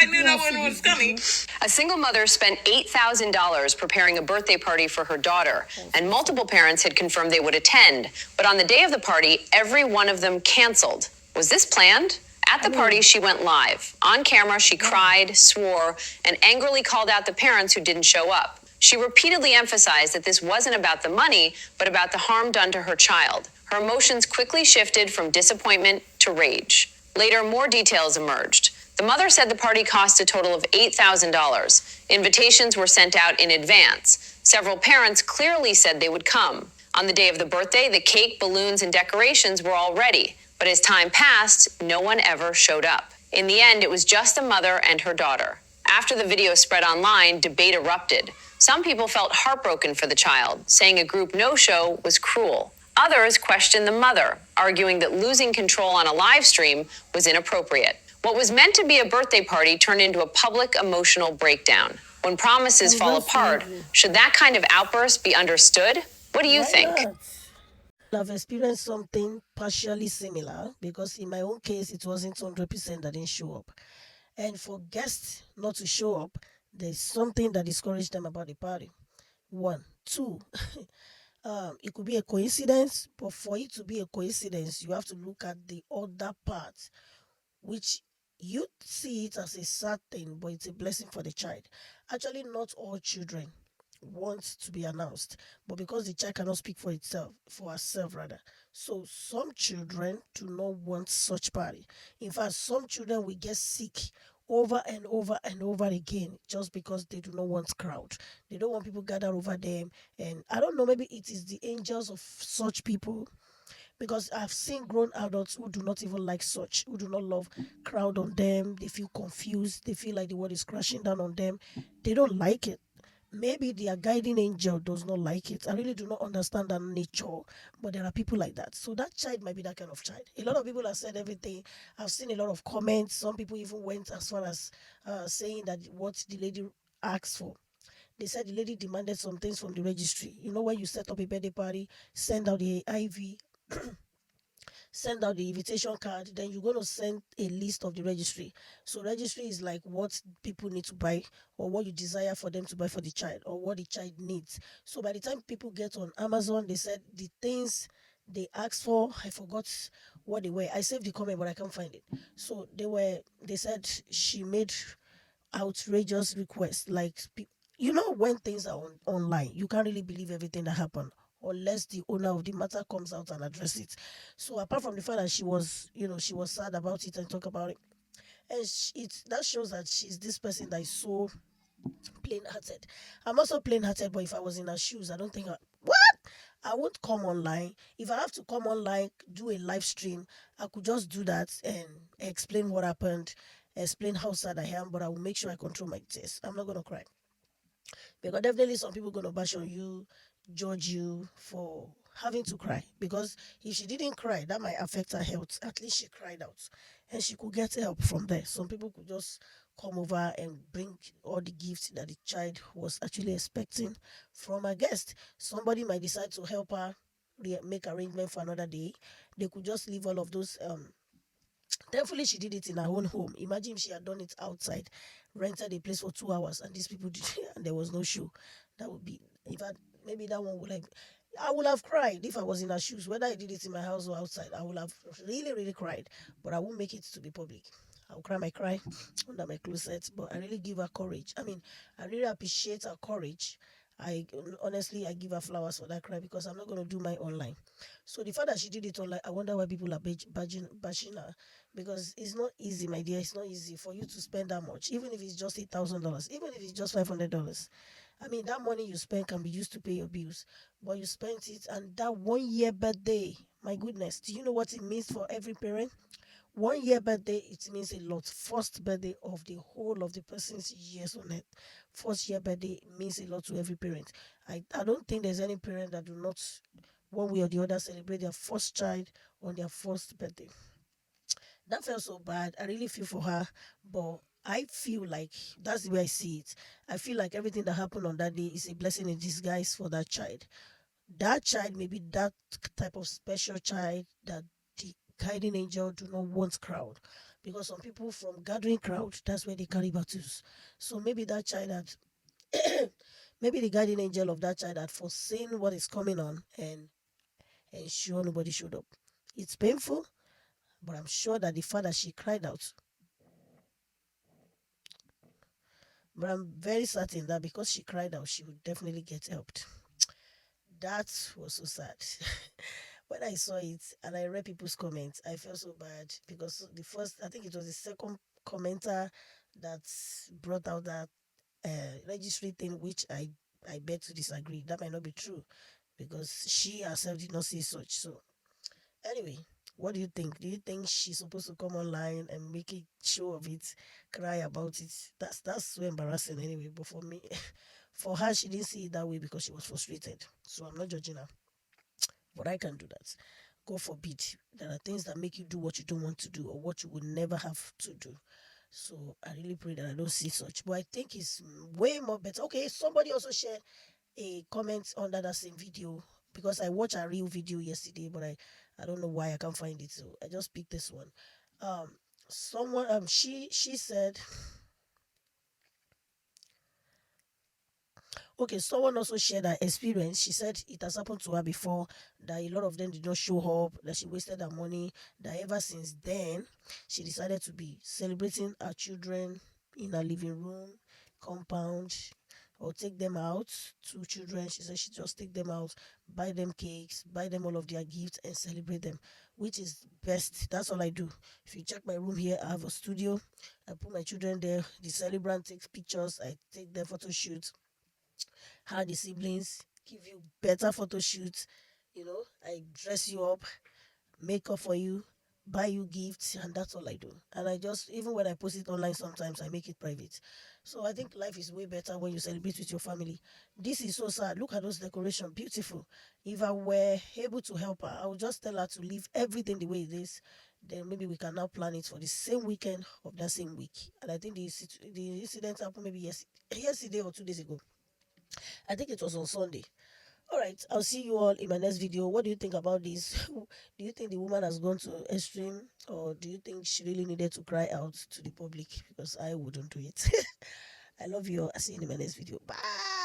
I knew that one was coming. A single mother spent $8,000 preparing a birthday party for her daughter, and multiple parents had confirmed they would attend. But on the day of the party, every one of them canceled. Was this planned? At the party, she went live. On camera, she cried, swore, and angrily called out the parents who didn't show up. She repeatedly emphasized that this wasn't about the money, but about the harm done to her child. Her emotions quickly shifted from disappointment to rage. Later, more details emerged. The mother said the party cost a total of $8,000. Invitations were sent out in advance. Several parents clearly said they would come. On the day of the birthday, the cake, balloons, and decorations were all ready. But as time passed, no one ever showed up. In the end, it was just the mother and her daughter. After the video spread online, debate erupted. Some people felt heartbroken for the child, saying a group no-show was cruel. Others questioned the mother, arguing that losing control on a live stream was inappropriate. What was meant to be a birthday party turned into a public emotional breakdown. When promises fall apart, should that kind of outburst be understood? What do you think? I've experienced something partially similar because in my own case, it wasn't 100% that didn't show up. And for guests not to show up, there's something that discouraged them about the party. One. Two, it could be a coincidence, but for it to be a coincidence, you have to look at the other part, which you see it as a sad thing, but it's a blessing for the child. Actually, not all children want to be announced, but because the child cannot speak for itself, for herself rather. So some children do not want such party. In fact, some children will get sick over and over and over again just because they do not want crowd. They don't want people gather over them. And I don't know, maybe it is the angels of such people because I've seen grown adults who do not even like such, who do not love crowd on them. They feel confused. They feel like the world is crashing down on them. They don't like it. Maybe their guiding angel does not like it. I really do not understand that nature, but there are people like that. So that child might be that kind of child. A lot of people have said everything. I've seen a lot of comments. Some people even went as far as saying that what the lady asked for. They said the lady demanded some things from the registry. You know, when you set up a birthday party, send out the IV, send out the invitation card, then you're going to send a list of the registry. So registry is like what people need to buy or what you desire for them to buy for the child or what the child needs. So by the time people get on Amazon, they said the things they asked for, I forgot what they were. I saved the comment, but I can't find it. So they said she made outrageous requests like you know, when things are online, you can't really believe everything that happened unless the owner of the matter comes out and address it. So apart from the fact that she was, she was sad about it and talk about it, and that shows that she's this person that is so plain-hearted. I'm also plain-hearted, but if I was in her shoes, I don't think what I won't come online. If I have to come online, do a live stream, I could just do that and explain what happened, explain how sad I am, but I will make sure I control my tears. I'm not gonna cry. Because definitely some people gonna bash on you, judge you for having to cry. Because if she didn't cry, that might affect her health. At least she cried out, and she could get help from there. Some people could just come over and bring all the gifts that the child was actually expecting from a guest. Somebody might decide to help her make arrangement for another day. They could just leave all of those. Thankfully, she did it in her own home. Imagine if she had done it outside, rented a place for 2 hours, and these people did, and there was no show. That would be, in fact, maybe that one would like. I would have cried if I was in her shoes. Whether I did it in my house or outside, I would have really, really cried. But I won't make it to be public. I'll cry my cry under my closet. But I really give her courage. I mean, I really appreciate her courage. I honestly, I give her flowers for that cry because I'm not going to do my online. So the fact that she did it online, I wonder why people are bashing her because it's not easy, my dear. It's not easy for you to spend that much, even if it's just $8,000, even if it's just $500. I mean, that money you spend can be used to pay your bills, but you spent it, and that 1 year birthday, my goodness, do you know what it means for every parent? 1 year birthday, it means a lot. First birthday of the whole of the person's years on earth. First year birthday means a lot to every parent. I don't think there's any parent that do not, one way or the other, celebrate their first child on their first birthday. That felt so bad. I really feel for her, but I feel like that's the way I see it. I feel like everything that happened on that day is a blessing in disguise for that child. That child may be that type of special child that the guiding angel do not want crowd. because some people from gathering crowd, that's where they carry battles. So maybe that child had maybe the guardian angel of that child had foreseen what is coming on and ensure nobody showed up. It's painful, but I'm sure that the father, she cried out. But I'm very certain that because she cried out, she would definitely get helped. That was so sad. When I saw it and I read people's comments, I felt so bad because the first, I think it was the second commenter that brought out that registry thing, which I beg to disagree. That might not be true because she herself did not see such. So anyway, what do you think? Do you think she's supposed to come online and make a show of it, cry about it? That's so embarrassing anyway. But for me, for her, she didn't see it that way because she was frustrated. So I'm not judging her, but I can do that. God forbid, there are things that make you do what you don't want to do or what you would never have to do. So I really pray that I don't see such. But I think it's way more better. Okay, somebody also shared a comment under that same video because I watched a real video yesterday, but I don't know why I can't find it. So I just picked this one. Um, someone she said, okay, someone also shared her experience. She said it has happened to her before, that a lot of them did not show up, that she wasted her money, that ever since then, she decided to be celebrating her children in her living room, compound, or take them out. Two children, she said she just take them out, buy them cakes, buy them all of their gifts, and celebrate them, which is best. That's all I do. If you check my room here, I have a studio. I put my children there. The celebrant takes pictures. I take their photo shoots. How the siblings give you better photo shoots. I dress you up, make up for you, buy you gifts, and that's all I do. And I just, even when I post it online, sometimes I make it private. So I think life is way better when you celebrate with your family. This is so sad. Look at those decorations, beautiful. If I were able to help her, I would just tell her to leave everything the way it is. Then maybe we can now plan it for the same weekend of that same week. And I think the incident happened maybe yesterday or 2 days ago. I think it was on Sunday. All right, I'll see you all in my next video. What do you think about this? Do you think the woman has gone to extreme, or do you think she really needed to cry out to the public? Because I wouldn't do it. I love you all. I'll see you in my next video. Bye.